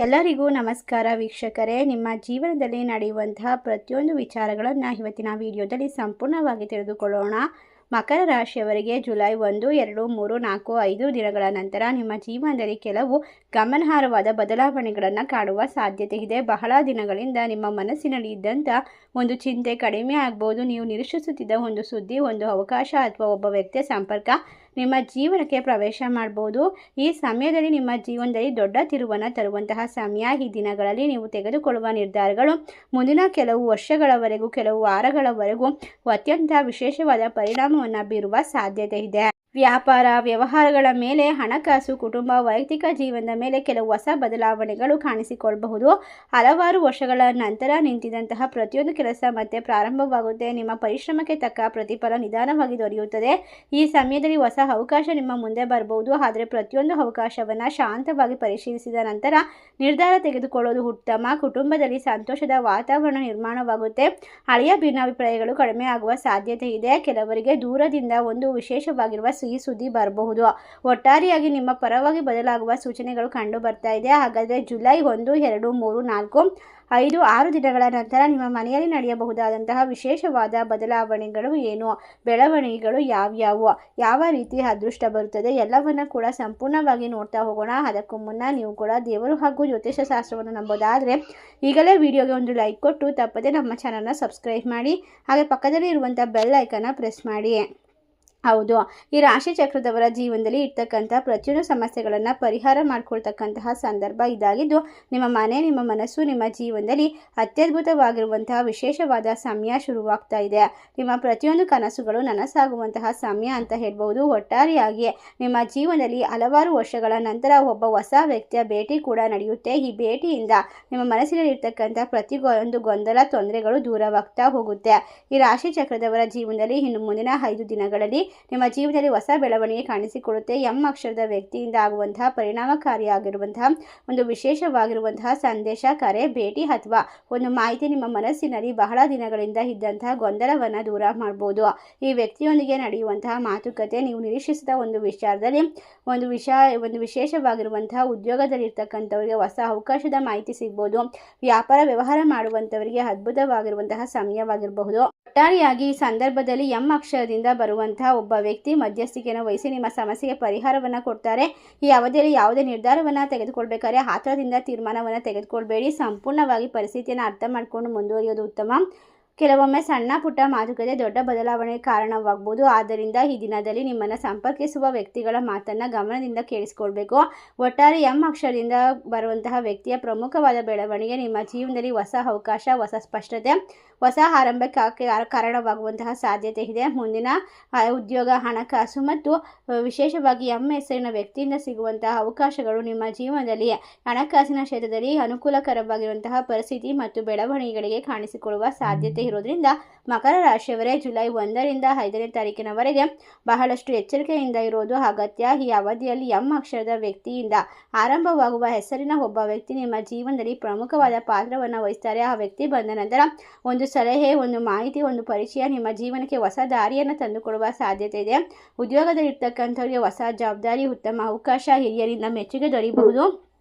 ಎಲ್ಲರಿಗೂ ನಮಸ್ಕಾರ ವೀಕ್ಷಕರೇ. ನಿಮ್ಮ ಜೀವನದಲ್ಲಿ ನಡೆಯುವಂತಹ ಪ್ರತಿಯೊಂದು ವಿಚಾರಗಳನ್ನು ಇವತ್ತಿನ ವಿಡಿಯೋದಲ್ಲಿ ಸಂಪೂರ್ಣವಾಗಿ ತಿಳಿದುಕೊಳ್ಳೋಣ. ಮಕರ ರಾಶಿಯವರಿಗೆ ಜುಲೈ 1, 2, 3, 4, 5 ದಿನಗಳ ನಂತರ ನಿಮ್ಮ ಜೀವನದಲ್ಲಿ ಕೆಲವು ಗಮನಾರ್ಹವಾದ ಬದಲಾವಣೆಗಳನ್ನು ಕಾಣುವ ಸಾಧ್ಯತೆ ಇದೆ. ಬಹಳ ದಿನಗಳಿಂದ ನಿಮ್ಮ ಮನಸ್ಸಿನಲ್ಲಿ ಇದ್ದಂಥ ಒಂದು ಚಿಂತೆ ಕಡಿಮೆ ಆಗ್ಬೋದು. ನೀವು ನಿರೀಕ್ಷಿಸುತ್ತಿದ್ದ ಒಂದು ಸುದ್ದಿ, ಒಂದು ಅವಕಾಶ ಅಥವಾ ಒಬ್ಬ ವ್ಯಕ್ತಿಯ ಸಂಪರ್ಕ ನಿಮ್ಮ ಜೀವನಕ್ಕೆ ಪ್ರವೇಶ ಮಾಡ್ಬೋದು. ಈ ಸಮಯದಲ್ಲಿ ನಿಮ್ಮ ಜೀವನದಲ್ಲಿ ದೊಡ್ಡ ತಿರುವನ್ನು ತರುವಂತಹ ಸಮಯ. ಈ ದಿನಗಳಲ್ಲಿ ನೀವು ತೆಗೆದುಕೊಳ್ಳುವ ನಿರ್ಧಾರಗಳು ಮುಂದಿನ ಕೆಲವು ವರ್ಷಗಳವರೆಗೂ, ಕೆಲವು ವಾರಗಳವರೆಗೂ ಅತ್ಯಂತ ವಿಶೇಷವಾದ ಪರಿಣಾಮವನ್ನು ಬೀರುವ ಸಾಧ್ಯತೆ ಇದೆ. ವ್ಯಾಪಾರ ವ್ಯವಹಾರಗಳ ಮೇಲೆ, ಹಣಕಾಸು, ಕುಟುಂಬ, ವೈಯಕ್ತಿಕ ಜೀವನದ ಮೇಲೆ ಕೆಲವು ಹೊಸ ಬದಲಾವಣೆಗಳು ಕಾಣಿಸಿಕೊಳ್ಳಬಹುದು. ಹಲವಾರು ವರ್ಷಗಳ ನಂತರ ನಿಂತಿದ್ದಂತಹ ಪ್ರತಿಯೊಂದು ಕೆಲಸ ಮತ್ತೆ ಪ್ರಾರಂಭವಾಗುತ್ತೆ. ನಿಮ್ಮ ಪರಿಶ್ರಮಕ್ಕೆ ತಕ್ಕ ಪ್ರತಿಫಲ ನಿಧಾನವಾಗಿ ದೊರೆಯುತ್ತದೆ. ಈ ಸಮಯದಲ್ಲಿ ಹೊಸ ಅವಕಾಶ ನಿಮ್ಮ ಮುಂದೆ ಬರಬಹುದು. ಆದರೆ ಪ್ರತಿಯೊಂದು ಅವಕಾಶವನ್ನು ಶಾಂತವಾಗಿ ಪರಿಶೀಲಿಸಿದ ನಂತರ ನಿರ್ಧಾರ ತೆಗೆದುಕೊಳ್ಳೋದು ಉತ್ತಮ. ಕುಟುಂಬದಲ್ಲಿ ಸಂತೋಷದ ವಾತಾವರಣ ನಿರ್ಮಾಣವಾಗುತ್ತೆ. ಹಳೆಯ ಭಿನ್ನಾಭಿಪ್ರಾಯಗಳು ಕಡಿಮೆ ಆಗುವ ಸಾಧ್ಯತೆ ಇದೆ. ಕೆಲವರಿಗೆ ದೂರದಿಂದ ಒಂದು ವಿಶೇಷವಾಗಿರುವ ಸಿಹಿ ಸುದ್ದಿ ಬರಬಹುದು. ಒಟ್ಟಾರೆಯಾಗಿ ನಿಮ್ಮ ಪರವಾಗಿ ಬದಲಾಗುವ ಸೂಚನೆಗಳು ಕಂಡು ಬರ್ತಾ ಇದೆ. ಹಾಗಾದರೆ ಜುಲೈ 1, 2, 3, 4, 5, 6 ದಿನಗಳ ನಂತರ ನಿಮ್ಮ ಮನೆಯಲ್ಲಿ ನಡೆಯಬಹುದಾದಂತಹ ವಿಶೇಷವಾದ ಬದಲಾವಣೆಗಳು ಏನು, ಬೆಳವಣಿಗೆಗಳು ಯಾವ್ಯಾವು, ಯಾವ ರೀತಿ ಅದೃಷ್ಟ ಬರುತ್ತದೆ, ಎಲ್ಲವನ್ನ ಕೂಡ ಸಂಪೂರ್ಣವಾಗಿ ನೋಡ್ತಾ ಹೋಗೋಣ. ಅದಕ್ಕೂ ಮುನ್ನ ನೀವು ಕೂಡ ದೇವರು ಹಾಗೂ ಜ್ಯೋತಿಷ ಶಾಸ್ತ್ರವನ್ನು ನಂಬೋದಾದರೆ ಈಗಲೇ ವಿಡಿಯೋಗೆ ಒಂದು ಲೈಕ್ ಕೊಟ್ಟು ತಪ್ಪದೆ ನಮ್ಮ ಚಾನಲ್ನ ಸಬ್ಸ್ಕ್ರೈಬ್ ಮಾಡಿ. ಹಾಗೆ ಪಕ್ಕದಲ್ಲಿ ಇರುವಂಥ ಬೆಲ್ ಐಕನ್ನ ಪ್ರೆಸ್ ಮಾಡಿ. ಹೌದು, ಈ ರಾಶಿ ಚಕ್ರದವರ ಜೀವನದಲ್ಲಿ ಇರ್ತಕ್ಕಂಥ ಪ್ರತಿಯೊಂದು ಸಮಸ್ಯೆಗಳನ್ನು ಪರಿಹಾರ ಮಾಡ್ಕೊಳ್ತಕ್ಕಂತಹ ಸಂದರ್ಭ ಇದಾಗಿದ್ದು, ನಿಮ್ಮ ಮನೆ, ನಿಮ್ಮ ಮನಸ್ಸು, ನಿಮ್ಮ ಜೀವನದಲ್ಲಿ ಅತ್ಯದ್ಭುತವಾಗಿರುವಂತಹ ವಿಶೇಷವಾದ ಸಮಯ ಶುರುವಾಗ್ತಾ ಇದೆ. ನಿಮ್ಮ ಪ್ರತಿಯೊಂದು ಕನಸುಗಳು ನನಸಾಗುವಂತಹ ಸಮಯ ಅಂತ ಹೇಳ್ಬೋದು. ಒಟ್ಟಾರೆಯಾಗಿ ನಿಮ್ಮ ಜೀವನದಲ್ಲಿ ಹಲವಾರು ವರ್ಷಗಳ ನಂತರ ಒಬ್ಬ ಹೊಸ ವ್ಯಕ್ತಿಯ ಭೇಟಿ ಕೂಡ ನಡೆಯುತ್ತೆ. ಈ ಭೇಟಿಯಿಂದ ನಿಮ್ಮ ಮನಸ್ಸಿನಲ್ಲಿ ಇರ್ತಕ್ಕಂಥ ಪ್ರತಿಯೊಂದು ಗೊಂದಲ, ತೊಂದರೆಗಳು ದೂರವಾಗ್ತಾ ಹೋಗುತ್ತೆ. ಈ ರಾಶಿ ಚಕ್ರದವರ ಜೀವನದಲ್ಲಿ ಇನ್ನು ಮುಂದಿನ 5 ದಿನಗಳಲ್ಲಿ ನಿಮ್ಮ ಜೀವನದಲ್ಲಿ ಹೊಸ ಬೆಳವಣಿಗೆ ಕಾಣಿಸಿಕೊಳ್ಳುತ್ತೆ. ಎಂ ಅಕ್ಷರದ ವ್ಯಕ್ತಿಯಿಂದ ಆಗುವಂತಹ ಪರಿಣಾಮಕಾರಿಯಾಗಿರುವಂತಹ ಒಂದು ವಿಶೇಷವಾಗಿರುವಂತಹ ಸಂದೇಶ, ಕರೆ, ಭೇಟಿ ಅಥವಾ ಒಂದು ಮಾಹಿತಿ ನಿಮ್ಮ ಮನಸ್ಸಿನಲ್ಲಿ ಬಹಳ ದಿನಗಳಿಂದ ಇದ್ದಂತಹ ಗೊಂದಲವನ್ನು ದೂರ ಮಾಡ್ಬೋದು. ಈ ವ್ಯಕ್ತಿಯೊಂದಿಗೆ ನಡೆಯುವಂತಹ ಮಾತುಕತೆ ನೀವು ನಿರೀಕ್ಷಿಸಿದ ಒಂದು ವಿಚಾರದಲ್ಲಿ ಒಂದು ವಿಶೇಷವಾಗಿರುವಂತಹ ಉದ್ಯೋಗದಲ್ಲಿ ಇರ್ತಕ್ಕಂಥವರಿಗೆ ಹೊಸ ಅವಕಾಶದ ಮಾಹಿತಿ ಸಿಗ್ಬೋದು. ವ್ಯಾಪಾರ ವ್ಯವಹಾರ ಮಾಡುವಂಥವರಿಗೆ ಅದ್ಭುತವಾಗಿರುವಂತಹ ಸಮಯವಾಗಿರಬಹುದು. ಒಟ್ಟಾರೆಯಾಗಿ ಈ ಸಂದರ್ಭದಲ್ಲಿ ಎಂ ಅಕ್ಷರದಿಂದ ಬರುವಂತಹ ಒಬ್ಬ ವ್ಯಕ್ತಿ ಮಧ್ಯಸ್ಥಿಕೆಯನ್ನು ವಹಿಸಿ ನಿಮ್ಮ ಸಮಸ್ಯೆಗೆ ಪರಿಹಾರವನ್ನು ಕೊಡ್ತಾರೆ. ಈ ಅವಧಿಯಲ್ಲಿ ಯಾವುದೇ ನಿರ್ಧಾರವನ್ನು ತೆಗೆದುಕೊಳ್ಬೇಕಾದ್ರೆ ಆತುರದಿಂದ ತೀರ್ಮಾನವನ್ನು ತೆಗೆದುಕೊಳ್ಬೇಡಿ. ಸಂಪೂರ್ಣವಾಗಿ ಪರಿಸ್ಥಿತಿಯನ್ನು ಅರ್ಥ ಮಾಡಿಕೊಂಡು ಮುಂದುವರಿಯೋದು ಉತ್ತಮ. ಕೆಲವೊಮ್ಮೆ ಸಣ್ಣ ಪುಟ್ಟ ಮಾತುಕತೆ ದೊಡ್ಡ ಬದಲಾವಣೆಗೆ ಕಾರಣವಾಗಬಹುದು. ಆದ್ದರಿಂದ ಈ ದಿನದಲ್ಲಿ ನಿಮ್ಮನ್ನು ಸಂಪರ್ಕಿಸುವ ವ್ಯಕ್ತಿಗಳ ಮಾತನ್ನು ಗಮನದಿಂದ ಕೇಳಿಸಿಕೊಳ್ಬೇಕು. ಒಟ್ಟಾರೆ ಎಂ ಅಕ್ಷರದಿಂದ ಬರುವಂತಹ ವ್ಯಕ್ತಿಯ ಪ್ರಮುಖವಾದ ಬೆಳವಣಿಗೆ ನಿಮ್ಮ ಜೀವನದಲ್ಲಿ ಹೊಸ ಅವಕಾಶ, ಹೊಸ ಸ್ಪಷ್ಟತೆ, ಹೊಸ ಆರಂಭಕ್ಕೆ ಕಾರಣವಾಗುವಂತಹ ಸಾಧ್ಯತೆ ಇದೆ. ಮುಂದಿನ ಉದ್ಯೋಗ, ಹಣಕಾಸು ಮತ್ತು ವಿಶೇಷವಾಗಿ ಎಂ ಹೆಸರಿನ ವ್ಯಕ್ತಿಯಿಂದ ಸಿಗುವಂತಹ ಅವಕಾಶಗಳು ನಿಮ್ಮ ಜೀವನದಲ್ಲಿ ಹಣಕಾಸಿನ ಕ್ಷೇತ್ರದಲ್ಲಿ ಅನುಕೂಲಕರವಾಗಿರುವಂತಹ ಪರಿಸ್ಥಿತಿ ಮತ್ತು ಬೆಳವಣಿಗೆಗಳಿಗೆ ಕಾಣಿಸಿಕೊಳ್ಳುವ ಸಾಧ್ಯತೆ ಇರೋದ್ರಿಂದ ಮಕರ ರಾಶಿಯವರೇ ಜುಲೈ 1ರಿಂದ 5ನೇ ತಾರೀಕಿನವರೆಗೆ ಬಹಳಷ್ಟು ಎಚ್ಚರಿಕೆಯಿಂದ ಇರೋದು ಅಗತ್ಯ. ಈ ಅವಧಿಯಲ್ಲಿ ಎಂ ಅಕ್ಷರದ ವ್ಯಕ್ತಿಯಿಂದ ಆರಂಭವಾಗುವ ಹೆಸರಿನ ಒಬ್ಬ ವ್ಯಕ್ತಿ ನಿಮ್ಮ ಜೀವನದಲ್ಲಿ ಪ್ರಮುಖವಾದ ಪಾತ್ರವನ್ನು ವಹಿಸ್ತಾರೆ. ಆ ವ್ಯಕ್ತಿ ಬಂದ ನಂತರ ಒಂದು ಸಲಹೆ, ಒಂದು ಮಾಹಿತಿ, ಒಂದು ಪರಿಚಯ ನಿಮ್ಮ ಜೀವನಕ್ಕೆ ಹೊಸ ದಾರಿಯನ್ನು ತಂದುಕೊಡುವ ಸಾಧ್ಯತೆ ಇದೆ. ಉದ್ಯೋಗದಲ್ಲಿ ಇರ್ತಕ್ಕಂಥವ್ರಿಗೆ ಹೊಸ ಜವಾಬ್ದಾರಿ, ಉತ್ತಮ ಅವಕಾಶ, ಹಿರಿಯರಿಂದ ಮೆಚ್ಚುಗೆ ದೊರೆಯಬಹುದು.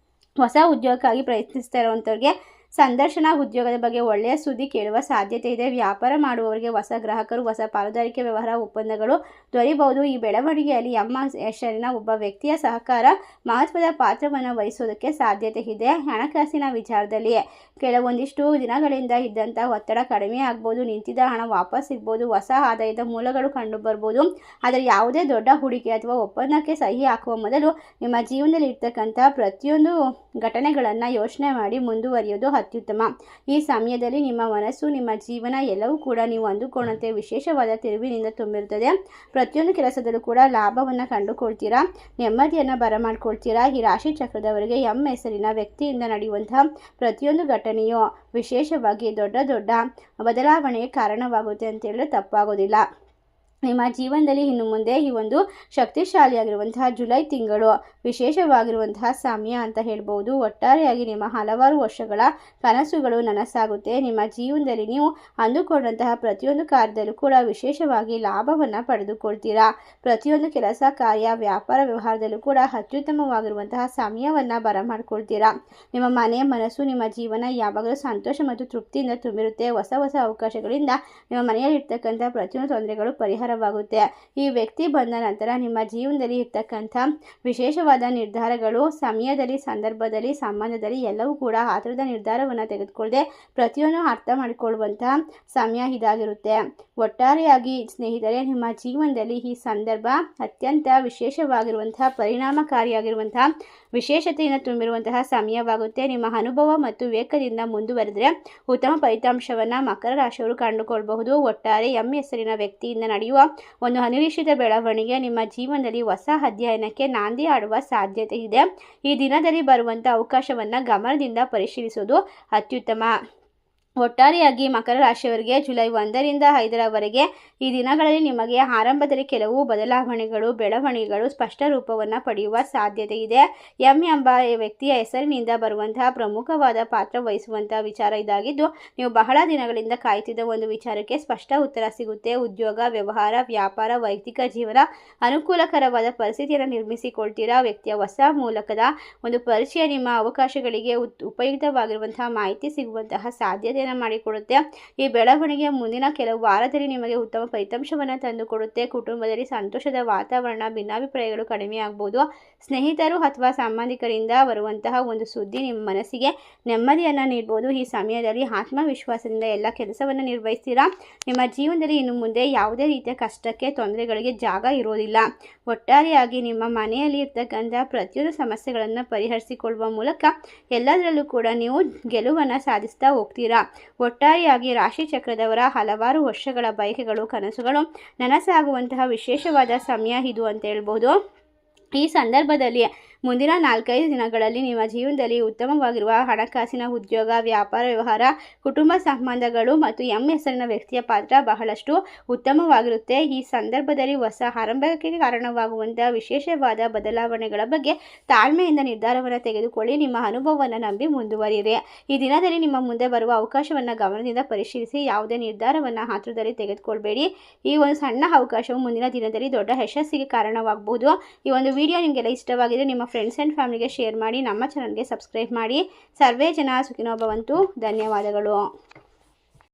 ಹೊಸ ಉದ್ಯೋಗಕ್ಕಾಗಿ ಪ್ರಯತ್ನಿಸ್ತಾ ಇರುವಂಥವ್ರಿಗೆ ಸಂದರ್ಶನ, ಉದ್ಯೋಗದ ಬಗ್ಗೆ ಒಳ್ಳೆಯ ಸುದ್ದಿ ಕೇಳುವ ಸಾಧ್ಯತೆ ಇದೆ. ವ್ಯಾಪಾರ ಮಾಡುವವರಿಗೆ ಹೊಸ ಗ್ರಾಹಕರು, ಹೊಸ ಪಾಲುದಾರಿಕೆ ವ್ಯವಹಾರ ಒಪ್ಪಂದಗಳು ದೊರೆಯಬಹುದು. ಈ ಬೆಳವಣಿಗೆಯಲ್ಲಿ ಎಂ ಹೆಸರಿನ ಒಬ್ಬ ವ್ಯಕ್ತಿಯ ಸಹಕಾರ ಮಹತ್ವದ ಪಾತ್ರವನ್ನು ವಹಿಸೋದಕ್ಕೆ ಸಾಧ್ಯತೆ ಇದೆ. ಹಣಕಾಸಿನ ವಿಚಾರದಲ್ಲಿ ಕೆಲವೊಂದಿಷ್ಟು ದಿನಗಳಿಂದ ಇದ್ದಂಥ ಒತ್ತಡ ಕಡಿಮೆ ಆಗ್ಬೋದು. ನಿಂತಿದ್ದ ಹಣ ವಾಪಸ್ ಸಿಗ್ಬೋದು. ಹೊಸ ಆದಾಯದ ಮೂಲಗಳು ಕಂಡು ಬರ್ಬೋದು. ಆದರೆ ಯಾವುದೇ ದೊಡ್ಡ ಹೂಡಿಕೆ ಅಥವಾ ಒಪ್ಪಂದಕ್ಕೆ ಸಹಿ ಹಾಕುವ ಮೊದಲು ನಿಮ್ಮ ಜೀವನದಲ್ಲಿ ಇರ್ತಕ್ಕಂಥ ಪ್ರತಿಯೊಂದು ಘಟನೆಗಳನ್ನು ಯೋಚನೆ ಮಾಡಿ ಮುಂದುವರಿಯೋದು ಅತ್ಯುತ್ತಮ. ಈ ಸಮಯದಲ್ಲಿ ನಿಮ್ಮ ಮನಸ್ಸು, ನಿಮ್ಮ ಜೀವನ ಎಲ್ಲವೂ ಕೂಡ ನೀವು ಅಂದುಕೊಂಡಂತೆ ವಿಶೇಷವಾದ ತಿರುವಿನಿಂದ ತುಂಬಿರುತ್ತದೆ. ಪ್ರತಿಯೊಂದು ಕೆಲಸದಲ್ಲೂ ಕೂಡ ಲಾಭವನ್ನು ಕಂಡುಕೊಳ್ತೀರಾ, ನೆಮ್ಮದಿಯನ್ನು ಬರಮಾಡ್ಕೊಳ್ತೀರಾ. ಈ ರಾಶಿ ಚಕ್ರದವರಿಗೆ ಎಂ ಹೆಸರಿನ ವ್ಯಕ್ತಿಯಿಂದ ನಡೆಯುವಂತಹ ಪ್ರತಿಯೊಂದು ಘಟನೆಯು ವಿಶೇಷವಾಗಿ ದೊಡ್ಡ ಬದಲಾವಣೆಗೆ ಕಾರಣವಾಗುತ್ತೆ ಅಂತ ಹೇಳಿದ್ರೆ ತಪ್ಪಾಗೋದಿಲ್ಲ. ನಿಮ್ಮ ಜೀವನದಲ್ಲಿ ಇನ್ನು ಮುಂದೆ ಈ ಒಂದು ಶಕ್ತಿಶಾಲಿಯಾಗಿರುವಂತಹ ಜುಲೈ ತಿಂಗಳು ವಿಶೇಷವಾಗಿರುವಂತಹ ಸಮಯ ಅಂತ ಹೇಳ್ಬೋದು. ಒಟ್ಟಾರೆಯಾಗಿ ನಿಮ್ಮ ಹಲವಾರು ವರ್ಷಗಳ ಕನಸುಗಳು ನನಸಾಗುತ್ತೆ. ನಿಮ್ಮ ಜೀವನದಲ್ಲಿ ನೀವು ಅಂದುಕೊಂಡಂತಹ ಪ್ರತಿಯೊಂದು ಕಾರ್ಯದಲ್ಲೂ ಕೂಡ ವಿಶೇಷವಾಗಿ ಲಾಭವನ್ನು ಪಡೆದುಕೊಳ್ತೀರಾ. ಪ್ರತಿಯೊಂದು ಕೆಲಸ ಕಾರ್ಯ ವ್ಯಾಪಾರ ವ್ಯವಹಾರದಲ್ಲೂ ಕೂಡ ಅತ್ಯುತ್ತಮವಾಗಿರುವಂತಹ ಸಮಯವನ್ನು ಬರಮಾಡ್ಕೊಳ್ತೀರಾ. ನಿಮ್ಮ ಮನೆ ಮನಸ್ಸು ನಿಮ್ಮ ಜೀವನ ಯಾವಾಗಲೂ ಸಂತೋಷ ಮತ್ತು ತೃಪ್ತಿಯಿಂದ ತುಂಬಿರುತ್ತೆ. ಹೊಸ ಹೊಸ ಅವಕಾಶಗಳಿಂದ ನಿಮ್ಮ ಮನೆಯಲ್ಲಿರ್ತಕ್ಕಂಥ ಪ್ರತಿಯೊಂದು ತೊಂದರೆಗಳು ಪರಿಹಾರವಾಗುತ್ತೆ. ಈ ವ್ಯಕ್ತಿ ಬಂದ ನಂತರ ನಿಮ್ಮ ಜೀವನದಲ್ಲಿ ಇರ್ತಕ್ಕಂಥ ವಿಶೇಷವಾದ ನಿರ್ಧಾರಗಳು ಸಮಯದಲ್ಲಿ ಸಂದರ್ಭದಲ್ಲಿ ಸಂಬಂಧದಲ್ಲಿ ಎಲ್ಲವೂ ಕೂಡ ಆತರದ ನಿರ್ಧಾರವನ್ನು ತೆಗೆದುಕೊಳ್ಳದೆ ಪ್ರತಿಯೊಂದು ಅರ್ಥ ಮಾಡಿಕೊಳ್ಳುವಂತಹ ಸಮಯ ಇದಾಗಿರುತ್ತೆ. ಒಟ್ಟಾರೆಯಾಗಿ ಸ್ನೇಹಿತರೆ, ನಿಮ್ಮ ಜೀವನದಲ್ಲಿ ಈ ಸಂದರ್ಭ ಅತ್ಯಂತ ವಿಶೇಷವಾಗಿರುವಂತಹ ಪರಿಣಾಮಕಾರಿಯಾಗಿರುವಂತಹ ವಿಶೇಷತೆಯಿಂದ ತುಂಬಿರುವಂತಹ ಸಮಯವಾಗುತ್ತೆ. ನಿಮ್ಮ ಅನುಭವ ಮತ್ತು ವಿವೇಕದಿಂದ ಮುಂದುವರೆದರೆ ಉತ್ತಮ ಫಲಿತಾಂಶವನ್ನು ಮಕರ ರಾಶಿಯವರು ಕಂಡುಕೊಳ್ಳಬಹುದು. ಒಟ್ಟಾರೆ ಹೆಸರಿನ ವ್ಯಕ್ತಿಯಿಂದ ನಡೆಯುವ ಒಂದು ಅನಿರೀಕ್ಷಿತ ಬೆಳವಣಿಗೆ ನಿಮ್ಮ ಜೀವನದಲ್ಲಿ ಹೊಸ ಅಧ್ಯಯನಕ್ಕೆ ನಾಂದಿ ಆಡುವ ಸಾಧ್ಯತೆ ಇದೆ. ಈ ದಿನದಲ್ಲಿ ಬರುವಂಥ ಅವಕಾಶವನ್ನು ಗಮನದಿಂದ ಪರಿಶೀಲಿಸುವುದು ಅತ್ಯುತ್ತಮ. ಒಟ್ಟಾರೆಯಾಗಿ ಮಕರ ರಾಶಿಯವರಿಗೆ ಜುಲೈ 1ರಿಂದ 5ರವರೆಗೆ ಈ ದಿನಗಳಲ್ಲಿ ನಿಮಗೆ ಆರಂಭದಲ್ಲಿ ಕೆಲವು ಬದಲಾವಣೆಗಳು ಬೆಳವಣಿಗೆಗಳು ಸ್ಪಷ್ಟ ರೂಪವನ್ನು ಪಡೆಯುವ ಸಾಧ್ಯತೆ ಇದೆ. ಎಂಬ ವ್ಯಕ್ತಿಯ ಹೆಸರಿನಿಂದ ಬರುವಂತಹ ಪ್ರಮುಖವಾದ ಪಾತ್ರ ವಹಿಸುವಂತಹ ವಿಚಾರ ಇದಾಗಿದ್ದು, ನೀವು ಬಹಳ ದಿನಗಳಿಂದ ಕಾಯ್ತಿದ್ದ ಒಂದು ವಿಚಾರಕ್ಕೆ ಸ್ಪಷ್ಟ ಉತ್ತರ ಸಿಗುತ್ತೆ. ಉದ್ಯೋಗ ವ್ಯವಹಾರ ವ್ಯಾಪಾರ ವೈಯಕ್ತಿಕ ಜೀವನ ಅನುಕೂಲಕರವಾದ ಪರಿಸ್ಥಿತಿಯನ್ನು ನಿರ್ಮಿಸಿಕೊಳ್ತೀರಾ. ವ್ಯಕ್ತಿಯ ಹೊಸ ಮೂಲಕದ ಒಂದು ಪರಿಚಯ ನಿಮ್ಮ ಅವಕಾಶಗಳಿಗೆ ಉಪಯುಕ್ತವಾಗಿರುವಂತಹ ಮಾಹಿತಿ ಸಿಗುವಂತಹ ಸಾಧ್ಯತೆ ಮಾಡಿಕೊಡುತ್ತೆ. ಈ ಬೆಳವಣಿಗೆ ಮುಂದಿನ ಕೆಲವು ವಾರದಲ್ಲಿ ನಿಮಗೆ ಉತ್ತಮ ಫಲಿತಾಂಶವನ್ನು ತಂದುಕೊಡುತ್ತೆ. ಕುಟುಂಬದಲ್ಲಿ ಸಂತೋಷದ ವಾತಾವರಣ, ಭಿನ್ನಾಭಿಪ್ರಾಯಗಳು ಕಡಿಮೆಯಾಗಬಹುದು. ಸ್ನೇಹಿತರು ಅಥವಾ ಸಂಬಂಧಿಕರಿಂದ ಬರುವಂತಹ ಒಂದು ಸುದ್ದಿ ನಿಮ್ಮ ಮನಸ್ಸಿಗೆ ನೆಮ್ಮದಿಯನ್ನು ನೀಡಬಹುದು. ಈ ಸಮಯದಲ್ಲಿ ಆತ್ಮವಿಶ್ವಾಸದಿಂದ ಎಲ್ಲ ಕೆಲಸವನ್ನು ನಿರ್ವಹಿಸ್ತೀರಾ. ನಿಮ್ಮ ಜೀವನದಲ್ಲಿ ಇನ್ನು ಮುಂದೆ ಯಾವುದೇ ರೀತಿಯ ಕಷ್ಟಕ್ಕೆ ತೊಂದರೆಗಳಿಗೆ ಜಾಗ ಇರೋದಿಲ್ಲ. ಒಟ್ಟಾರೆಯಾಗಿ ನಿಮ್ಮ ಮನೆಯಲ್ಲಿ ಇರ್ತಕ್ಕಂಥ ಪ್ರತಿಯೊಂದು ಸಮಸ್ಯೆಗಳನ್ನು ಪರಿಹರಿಸಿಕೊಳ್ಳುವ ಮೂಲಕ ಎಲ್ಲದರಲ್ಲೂ ಕೂಡ ನೀವು ಗೆಲುವನ್ನು ಸಾಧಿಸ್ತಾ ಹೋಗ್ತೀರಾ. ಒಟ್ಟಾರೆಯಾಗಿ ರಾಶಿ ಚಕ್ರದವರ ಹಲವಾರು ವರ್ಷಗಳ ಬಯಕೆಗಳು ಕನಸುಗಳು ನನಸಾಗುವಂತಹ ವಿಶೇಷವಾದ ಸಮಯ ಇದು ಅಂತ ಹೇಳ್ಬೋದು. ಈ ಸಂದರ್ಭದಲ್ಲಿ ಮುಂದಿನ 4-5 ದಿನಗಳಲ್ಲಿ ನಿಮ್ಮ ಜೀವನದಲ್ಲಿ ಉತ್ತಮವಾಗಿರುವ ಹಣಕಾಸಿನ ಉದ್ಯೋಗ ವ್ಯಾಪಾರ ವ್ಯವಹಾರ ಕುಟುಂಬ ಸಂಬಂಧಗಳು ಮತ್ತು ಹೆಸರಿನ ವ್ಯಕ್ತಿಯ ಪಾತ್ರ ಬಹಳಷ್ಟು ಉತ್ತಮವಾಗಿರುತ್ತೆ. ಈ ಸಂದರ್ಭದಲ್ಲಿ ಹೊಸ ಆರಂಭಕ್ಕೆ ಕಾರಣವಾಗುವಂತಹ ವಿಶೇಷವಾದ ಬದಲಾವಣೆಗಳ ಬಗ್ಗೆ ತಾಳ್ಮೆಯಿಂದ ನಿರ್ಧಾರವನ್ನು ತೆಗೆದುಕೊಳ್ಳಿ. ನಿಮ್ಮ ಅನುಭವವನ್ನು ನಂಬಿ ಮುಂದುವರಿಯಿರಿ. ಈ ದಿನದಲ್ಲಿ ನಿಮ್ಮ ಮುಂದೆ ಬರುವ ಅವಕಾಶವನ್ನು ಗಮನದಿಂದ ಪರಿಶೀಲಿಸಿ. ಯಾವುದೇ ನಿರ್ಧಾರವನ್ನು ಆತುರದಲ್ಲಿ ತೆಗೆದುಕೊಳ್ಬೇಡಿ. ಈ ಒಂದು ಸಣ್ಣ ಅವಕಾಶವು ಮುಂದಿನ ದಿನದಲ್ಲಿ ದೊಡ್ಡ ಯಶಸ್ಸಿಗೆ ಕಾರಣವಾಗಬಹುದು. ಈ ಒಂದು ವಿಡಿಯೋ ನಿಮಗೆಲ್ಲ ಇಷ್ಟವಾಗಿದ್ರೆ ನಿಮ್ಮ ಫ್ರೆಂಡ್ಸ್ ಆ್ಯಂಡ್ ಫ್ಯಾಮಿಲಿಗೆ ಶೇರ್ ಮಾಡಿ. ನಮ್ಮ ಚಾನಲ್ಗೆ ಸಬ್ಸ್ಕ್ರೈಬ್ ಮಾಡಿ. ಸರ್ವೇ ಜನ ಸುಖಿನೋ ಭವಂತು. ಧನ್ಯವಾದಗಳು.